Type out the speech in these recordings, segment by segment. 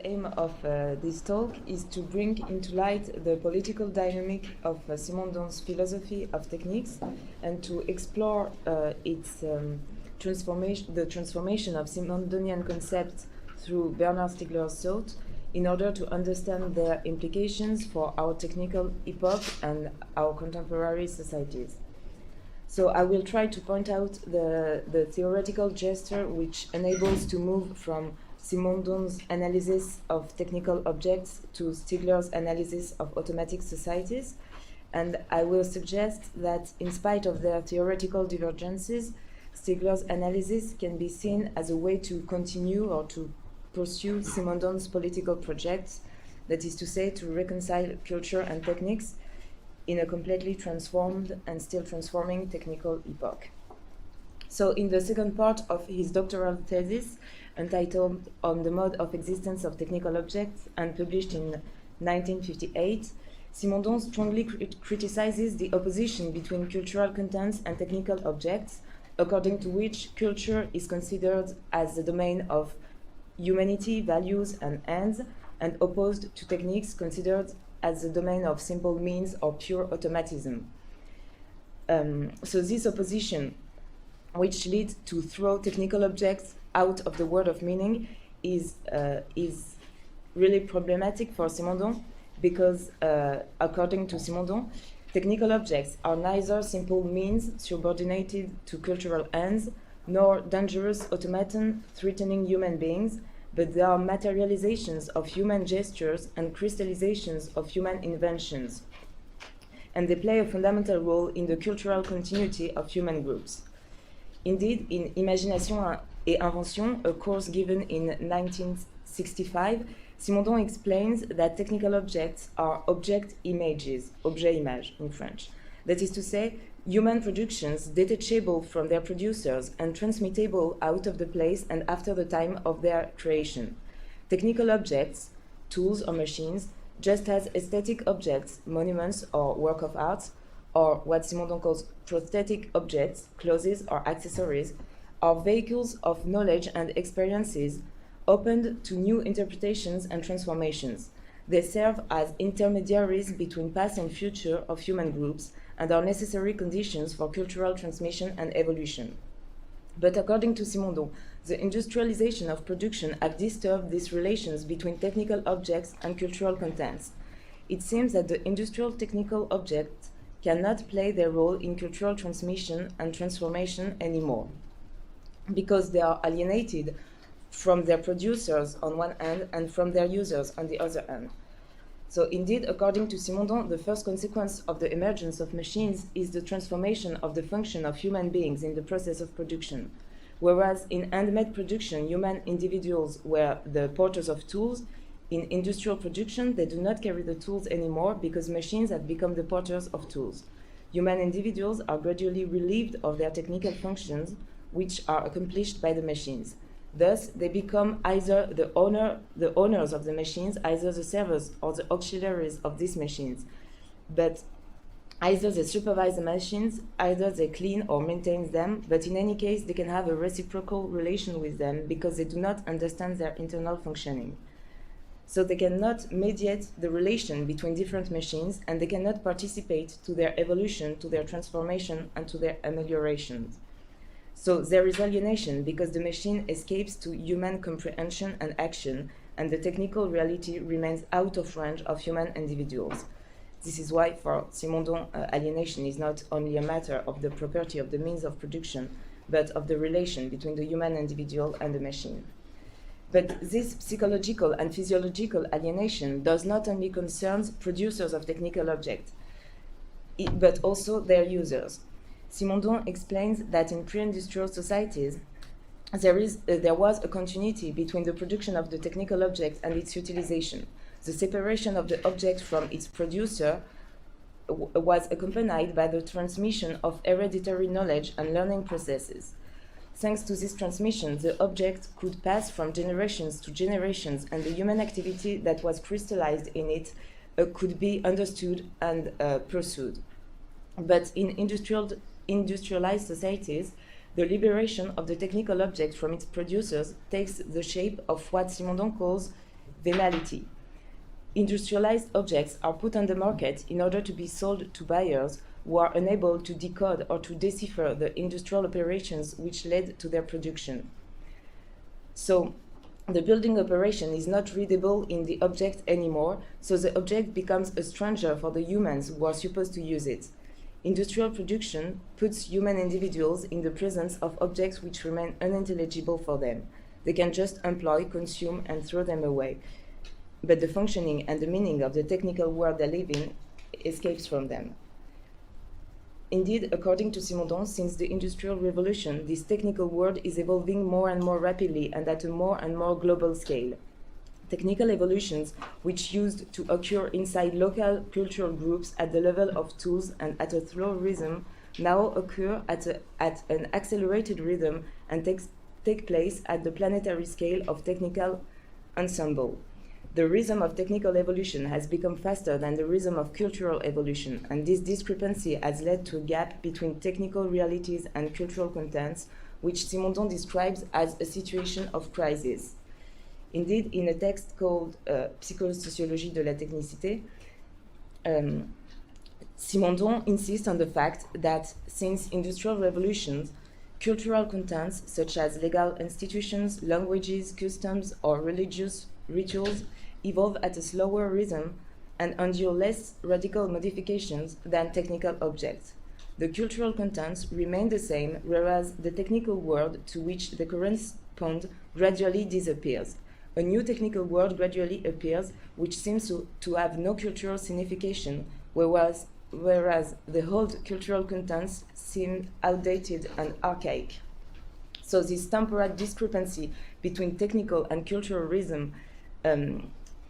The aim of this talk is to bring into light the political dynamic of Simondon's philosophy of techniques and to explore its transformation, the transformation of Simondonian concepts through Bernard Stiegler's thought in order to understand their implications for our technical epoch and our contemporary societies. So I will try to point out the theoretical gesture which enables to move from Simondon's analysis of technical objects to Stiegler's analysis of automatic societies. And I will suggest that in spite of their theoretical divergences, Stiegler's analysis can be seen as a way to continue or to pursue Simondon's political projects, that is to say, to reconcile culture and techniques in a completely transformed and still transforming technical epoch. So in the second part of his doctoral thesis, entitled On the Mode of Existence of Technical Objects and published in 1958, Simondon strongly criticizes the opposition between cultural contents and technical objects, according to which culture is considered as the domain of humanity, values, and ends, and opposed to techniques considered as the domain of simple means or pure automatism. So this opposition, which leads to throw technical objects out of the world of meaning, is really problematic for Simondon because, according to Simondon, technical objects are neither simple means subordinated to cultural ends, nor dangerous automaton threatening human beings, but they are materializations of human gestures and crystallizations of human inventions. And they play a fundamental role in the cultural continuity of human groups. Indeed, in Imagination et Invention, a course given in 1965, Simondon explains that technical objects are object images, objet image in French. That is to say, human productions detachable from their producers and transmittable out of the place and after the time of their creation. Technical objects, tools or machines, just as aesthetic objects, monuments or work of art, or what Simondon calls prosthetic objects, clothes or accessories, are vehicles of knowledge and experiences opened to new interpretations and transformations. They serve as intermediaries between past and future of human groups and are necessary conditions for cultural transmission and evolution. But according to Simondon, the industrialization of production have disturbed these relations between technical objects and cultural contents. It seems that the industrial technical objects cannot play their role in cultural transmission and transformation anymore, because they are alienated from their producers on one hand and from their users on the other hand. So indeed, according to Simondon, the first consequence of the emergence of machines is the transformation of the function of human beings in the process of production. Whereas in handmade production, human individuals were the porters of tools, in industrial production, they do not carry the tools anymore because machines have become the porters of tools. Human individuals are gradually relieved of their technical functions, which are accomplished by the machines. Thus, they become either the owners of the machines, either the servers or the auxiliaries of these machines. But either they supervise the machines, either they clean or maintain them, but in any case, they can have a reciprocal relation with them because they do not understand their internal functioning. So they cannot mediate the relation between different machines, and they cannot participate to their evolution, to their transformation, and to their ameliorations. So there is alienation because the machine escapes to human comprehension and action, and the technical reality remains out of range of human individuals. This is why for Simondon, alienation is not only a matter of the property of the means of production, but of the relation between the human individual and the machine. But this psychological and physiological alienation does not only concern producers of technical objects, but also their users. Simondon explains that in pre-industrial societies, there was a continuity between the production of the technical object and its utilization. The separation of the object from its producer was accompanied by the transmission of hereditary knowledge and learning processes. Thanks to this transmission, the object could pass from generations to generations, and the human activity that was crystallized in it could be understood and pursued. But in industrialized societies, the liberation of the technical object from its producers takes the shape of what Simondon calls venality. Industrialized objects are put on the market in order to be sold to buyers who are unable to decode or to decipher the industrial operations which led to their production. So, the building operation is not readable in the object anymore, so the object becomes a stranger for the humans who are supposed to use it. Industrial production puts human individuals in the presence of objects which remain unintelligible for them. They can just employ, consume, and throw them away. But the functioning and the meaning of the technical world they live in escapes from them. Indeed, according to Simondon, since the Industrial Revolution, this technical world is evolving more and more rapidly and at a more and more global scale. Technical evolutions, which used to occur inside local cultural groups at the level of tools and at a slow rhythm, now occur at an accelerated rhythm and take place at the planetary scale of technical ensemble. The rhythm of technical evolution has become faster than the rhythm of cultural evolution, and this discrepancy has led to a gap between technical realities and cultural contents, which Simondon describes as a situation of crisis. Indeed, in a text called Psychosociologie de la technicité, Simondon insists on the fact that since industrial revolutions, cultural contents such as legal institutions, languages, customs, or religious rituals evolve at a slower rhythm and endure less radical modifications than technical objects. The cultural contents remain the same, whereas the technical world to which they correspond gradually disappears. A new technical world gradually appears, which seems to have no cultural signification, whereas the old cultural contents seem outdated and archaic. So this temporal discrepancy between technical and cultural rhythm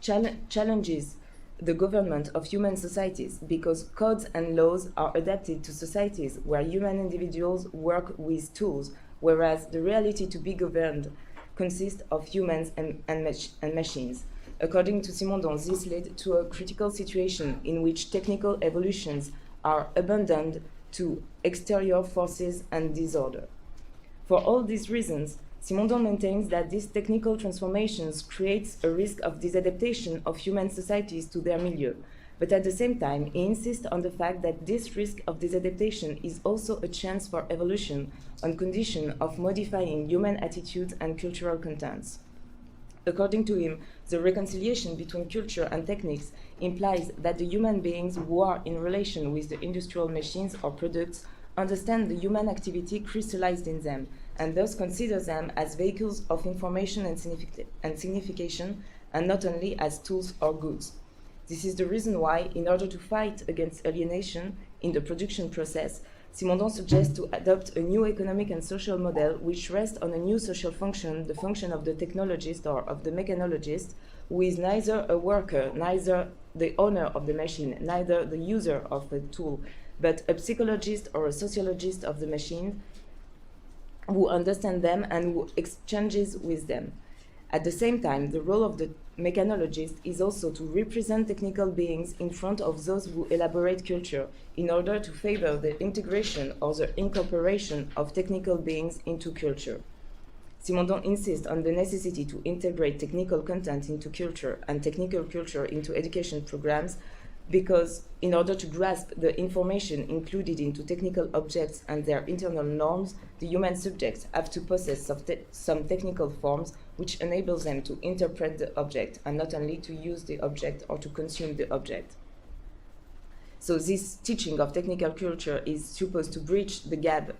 challenges the government of human societies, because codes and laws are adapted to societies where human individuals work with tools, whereas the reality to be governed consists of humans and machines. According to Simondon, this led to a critical situation in which technical evolutions are abandoned to exterior forces and disorder. For all these reasons, Simondon maintains that these technical transformations create a risk of disadaptation of human societies to their milieu. But at the same time, he insists on the fact that this risk of disadaptation is also a chance for evolution on condition of modifying human attitudes and cultural contents. According to him, the reconciliation between culture and techniques implies that the human beings who are in relation with the industrial machines or products understand the human activity crystallized in them, and thus consider them as vehicles of information and signification, and not only as tools or goods. This is the reason why, in order to fight against alienation in the production process, Simondon suggests to adopt a new economic and social model which rests on a new social function, the function of the technologist or of the mechanologist, who is neither a worker, neither the owner of the machine, neither the user of the tool, but a psychologist or a sociologist of the machine who understands them and who exchanges with them. At the same time, the role of the mechanologist is also to represent technical beings in front of those who elaborate culture in order to favor the integration or the incorporation of technical beings into culture. Simondon insists on the necessity to integrate technical content into culture and technical culture into education programs, because in order to grasp the information included into technical objects and their internal norms, the human subjects have to possess some technical forms which enables them to interpret the object and not only to use the object or to consume the object. So this teaching of technical culture is supposed to bridge the gap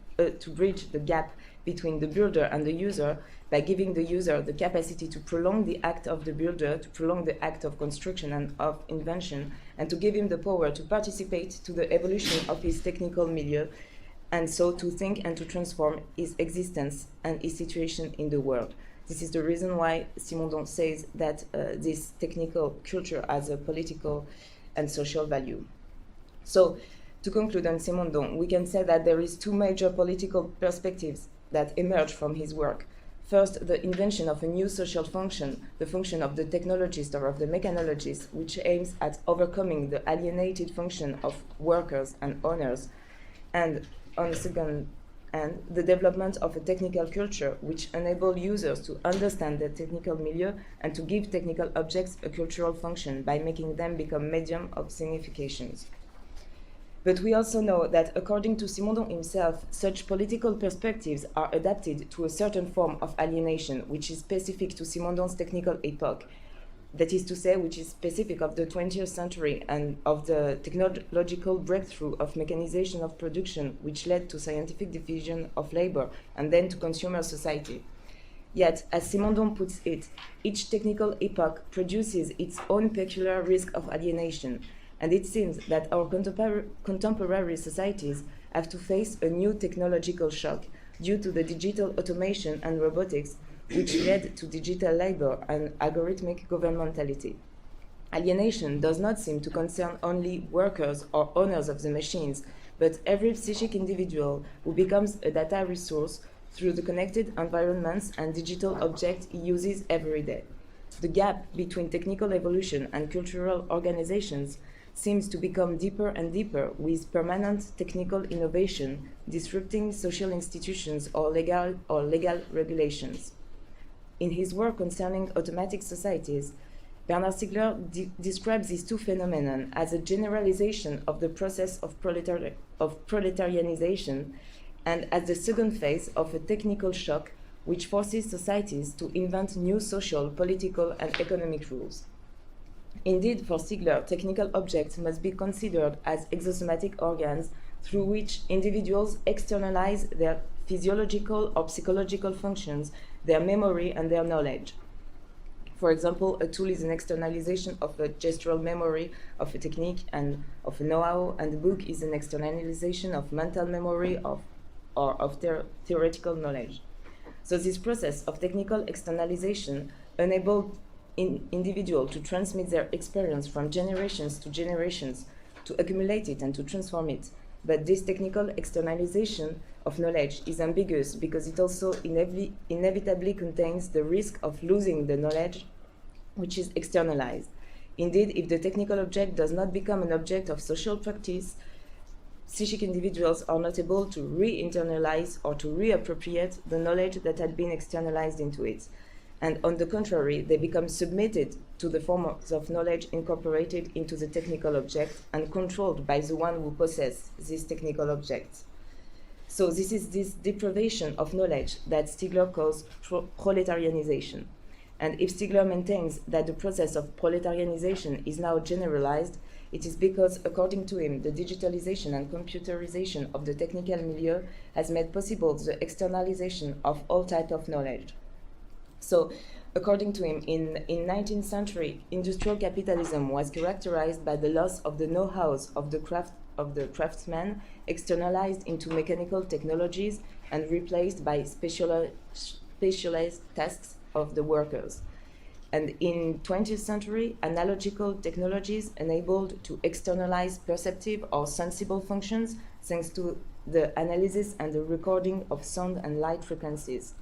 between the builder and the user by giving the user the capacity to prolong the act of the builder, to prolong the act of construction and of invention, and to give him the power to participate to the evolution of his technical milieu, and so to think and to transform his existence and his situation in the world. This is the reason why Simondon says that this technical culture has a political and social value. So, to conclude on Simondon, we can say that there is two major political perspectives that emerge from his work. First, the invention of a new social function, the function of the technologist or of the mechanologist, which aims at overcoming the alienated function of workers and owners. And on the second and the development of a technical culture which enable users to understand the technical milieu and to give technical objects a cultural function by making them become medium of significations. But we also know that, according to Simondon himself, such political perspectives are adapted to a certain form of alienation, which is specific to Simondon's technical epoch, that is to say, which is specific of the 20th century and of the technological breakthrough of mechanization of production, which led to scientific division of labor and then to consumer society. Yet, as Simondon puts it, each technical epoch produces its own peculiar risk of alienation, and it seems that our contemporary societies have to face a new technological shock due to the digital automation and robotics, which led to digital labor and algorithmic governmentality. Alienation does not seem to concern only workers or owners of the machines, but every psychic individual who becomes a data resource through the connected environments and digital objects he uses every day. The gap between technical evolution and cultural organizations seems to become deeper and deeper, with permanent technical innovation disrupting social institutions or legal regulations. In his work concerning automatic societies, Bernard Stiegler describes these two phenomena as a generalization of the process of proletarianization and as the second phase of a technical shock which forces societies to invent new social, political, and economic rules. Indeed, for Stiegler, technical objects must be considered as exosomatic organs through which individuals externalize their physiological or psychological functions, their memory, and their knowledge. For example, a tool is an externalization of a gestural memory, of a technique, and of a know-how, and a book is an externalization of mental memory or of theoretical knowledge. So this process of technical externalization enabled individuals to transmit their experience from generations to generations, to accumulate it and to transform it. But this technical externalization of knowledge is ambiguous because it also inevitably contains the risk of losing the knowledge which is externalized. Indeed, if the technical object does not become an object of social practice, psychic individuals are not able to re-internalize or to reappropriate the knowledge that had been externalized into it. And on the contrary, they become submitted to the forms of knowledge incorporated into the technical object and controlled by the one who possesses this technical object. So this is this deprivation of knowledge that Stiegler calls proletarianization. And if Stiegler maintains that the process of proletarianization is now generalized, it is because, according to him, the digitalization and computerization of the technical milieu has made possible the externalization of all types of knowledge. So, according to him, in 19th century, industrial capitalism was characterized by the loss of the know-hows of the craftsman, externalized into mechanical technologies and replaced by specialized tasks of the workers. And in 20th century, analogical technologies enabled to externalize perceptive or sensible functions thanks to the analysis and the recording of sound and light frequencies.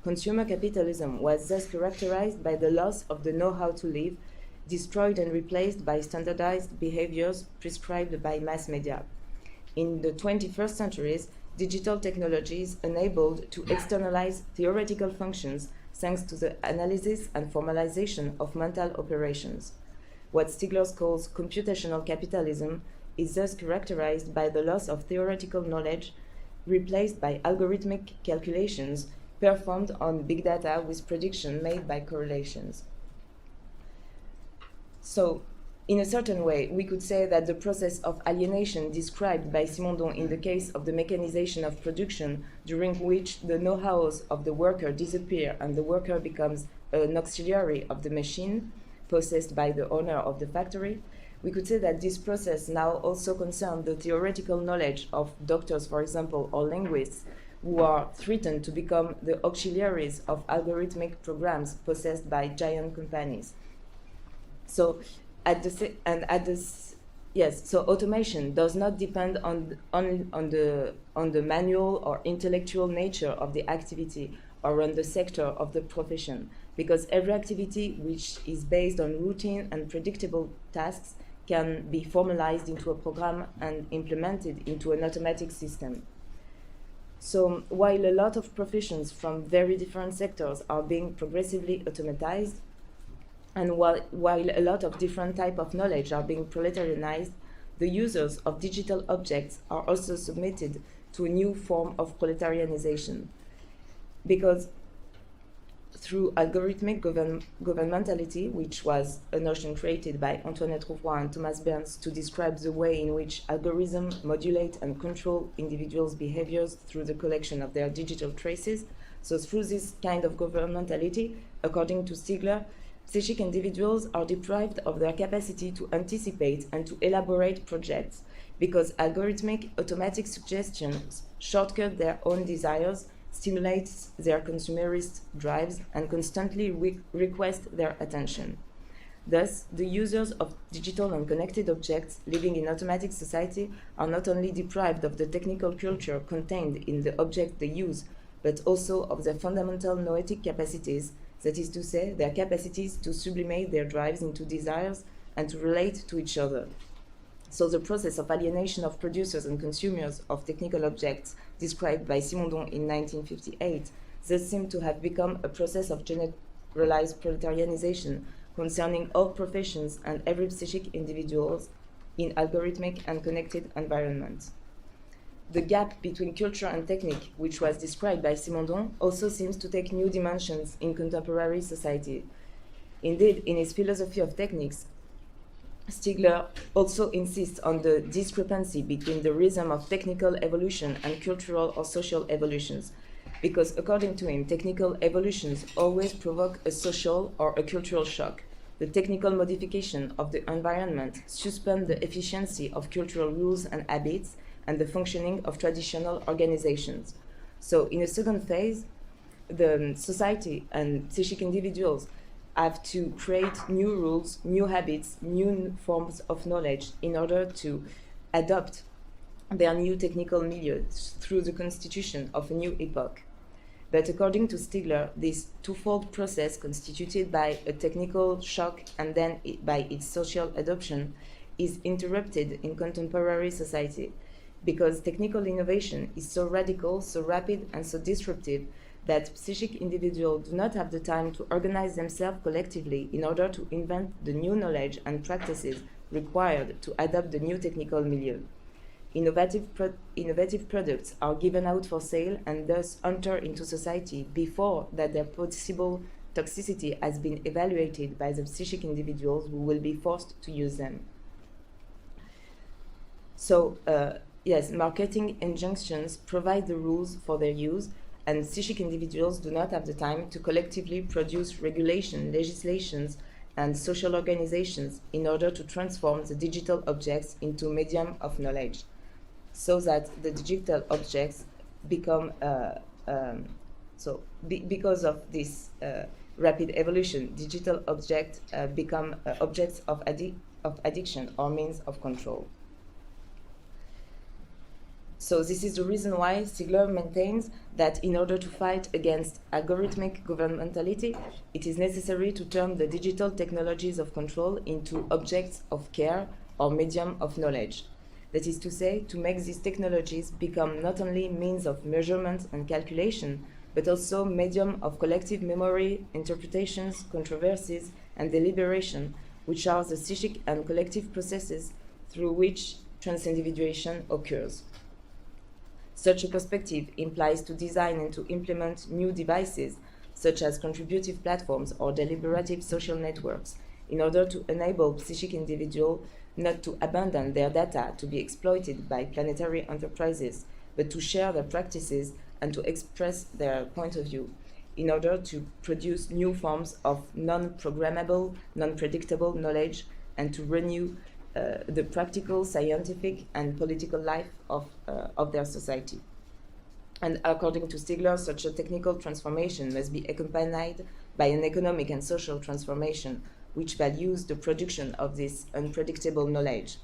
Consumer capitalism was thus characterized by the loss of the know-how to live, destroyed and replaced by standardized behaviors prescribed by mass media. In the 21st centuries, digital technologies enabled to externalize theoretical functions thanks to the analysis and formalization of mental operations. What Stiegler calls computational capitalism is thus characterized by the loss of theoretical knowledge, replaced by algorithmic calculations performed on big data with prediction made by correlations. So, in a certain way, we could say that the process of alienation described by Simondon in the case of the mechanization of production, during which the know-hows of the worker disappear and the worker becomes an auxiliary of the machine, possessed by the owner of the factory, we could say that this process now also concerns the theoretical knowledge of doctors, for example, or linguists, who are threatened to become the auxiliaries of algorithmic programs possessed by giant companies. So, so automation does not depend on the manual or intellectual nature of the activity or on the sector of the profession, because every activity which is based on routine and predictable tasks can be formalized into a program and implemented into an automatic system. So while a lot of professions from very different sectors are being progressively automatized, and while a lot of different types of knowledge are being proletarianized, the users of digital objects are also submitted to a new form of proletarianization. Because through algorithmic governmentality, which was a notion created by Antoinette Rouvroy and Thomas Burns to describe the way in which algorithms modulate and control individuals' behaviors through the collection of their digital traces. So through this kind of governmentality, according to Stigler, psychic individuals are deprived of their capacity to anticipate and to elaborate projects because algorithmic automatic suggestions shortcut their own desires, stimulates their consumerist drives, and constantly request their attention. Thus, the users of digital and connected objects living in automatic society are not only deprived of the technical culture contained in the object they use, but also of their fundamental noetic capacities, that is to say, their capacities to sublimate their drives into desires and to relate to each other. So the process of alienation of producers and consumers of technical objects described by Simondon in 1958 thus seemed to have become a process of generalized proletarianization concerning all professions and every psychic individuals in algorithmic and connected environments. The gap between culture and technique, which was described by Simondon, also seems to take new dimensions in contemporary society. Indeed, in his philosophy of techniques, Stigler also insists on the discrepancy between the rhythm of technical evolution and cultural or social evolutions, because according to him, technical evolutions always provoke a social or a cultural shock. The technical modification of the environment suspends the efficiency of cultural rules and habits and the functioning of traditional organizations. So in a second phase, the society and psychic individuals have to create new rules, new habits, new forms of knowledge in order to adopt their new technical milieu through the constitution of a new epoch. But according to Stigler, this twofold process constituted by a technical shock and then by its social adoption is interrupted in contemporary society because technical innovation is so radical, so rapid, and so disruptive that psychic individuals do not have the time to organize themselves collectively in order to invent the new knowledge and practices required to adapt the new technical milieu. Innovative products are given out for sale and thus enter into society before that their possible toxicity has been evaluated by the psychic individuals who will be forced to use them. So, yes, marketing injunctions provide the rules for their use, and psychic individuals do not have the time to collectively produce regulation, legislations, and social organizations in order to transform the digital objects into medium of knowledge, so that the digital objects become, because of this rapid evolution, digital objects become objects of addiction or means of control. So this is the reason why Stigler maintains that in order to fight against algorithmic governmentality, it is necessary to turn the digital technologies of control into objects of care or medium of knowledge. That is to say, to make these technologies become not only means of measurement and calculation, but also medium of collective memory, interpretations, controversies, and deliberation, which are the psychic and collective processes through which transindividuation occurs. Such a perspective implies to design and to implement new devices, such as contributive platforms or deliberative social networks, in order to enable psychic individuals not to abandon their data to be exploited by planetary enterprises, but to share their practices and to express their point of view, in order to produce new forms of non-programmable, non-predictable knowledge and to renew the practical, scientific, and political life of their society. And according to Stigler, such a technical transformation must be accompanied by an economic and social transformation which values the production of this unpredictable knowledge.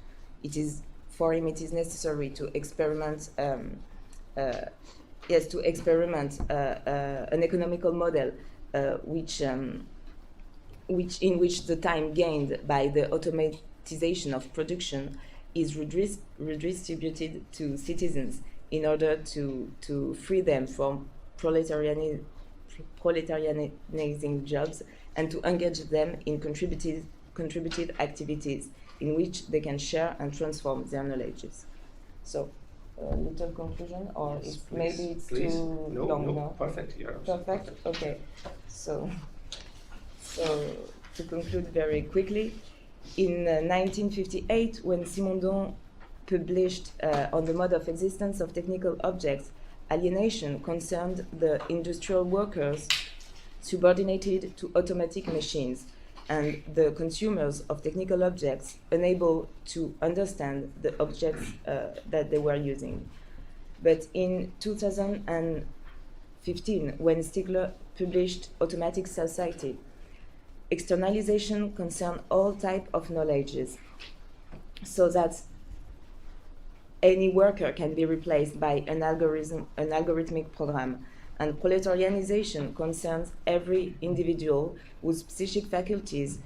For him, it is necessary to experiment, an economical model in which the time gained by the automatization of production is redistributed to citizens in order to free them from proletarianizing jobs and to engage them in contributed activities in which they can share and transform their knowledges. So, a little conclusion, or Yes, if please, maybe it's please. too No, long? no, No, perfect. Yeah, perfect. Okay, so to conclude very quickly, in 1958, when Simondon published on the mode of existence of technical objects, alienation concerned the industrial workers subordinated to automatic machines and the consumers of technical objects unable to understand the objects that they were using. But in 2015, when Stigler published Automatic Society, externalization concerned all types of knowledges, so that any worker can be replaced by an algorithmic program. And proletarianization concerns every individual whose psychic faculties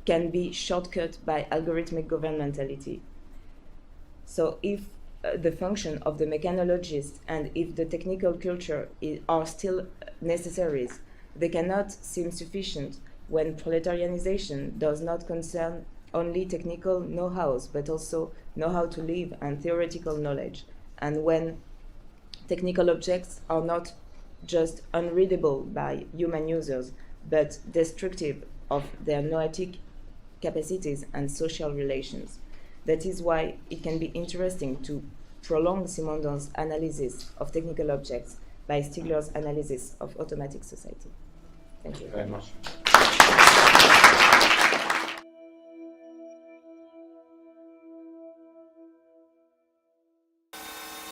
can be shortcut by algorithmic governmentality. So if the function of the mechanologist and if the technical culture are still necessaries, they cannot seem sufficient when proletarianization does not concern only technical know-hows, but also know-how to live and theoretical knowledge. And when technical objects are not just unreadable by human users, but destructive of their noetic capacities and social relations. That is why it can be interesting to prolong Simondon's analysis of technical objects by Stigler's analysis of automatic society. Thank you very much.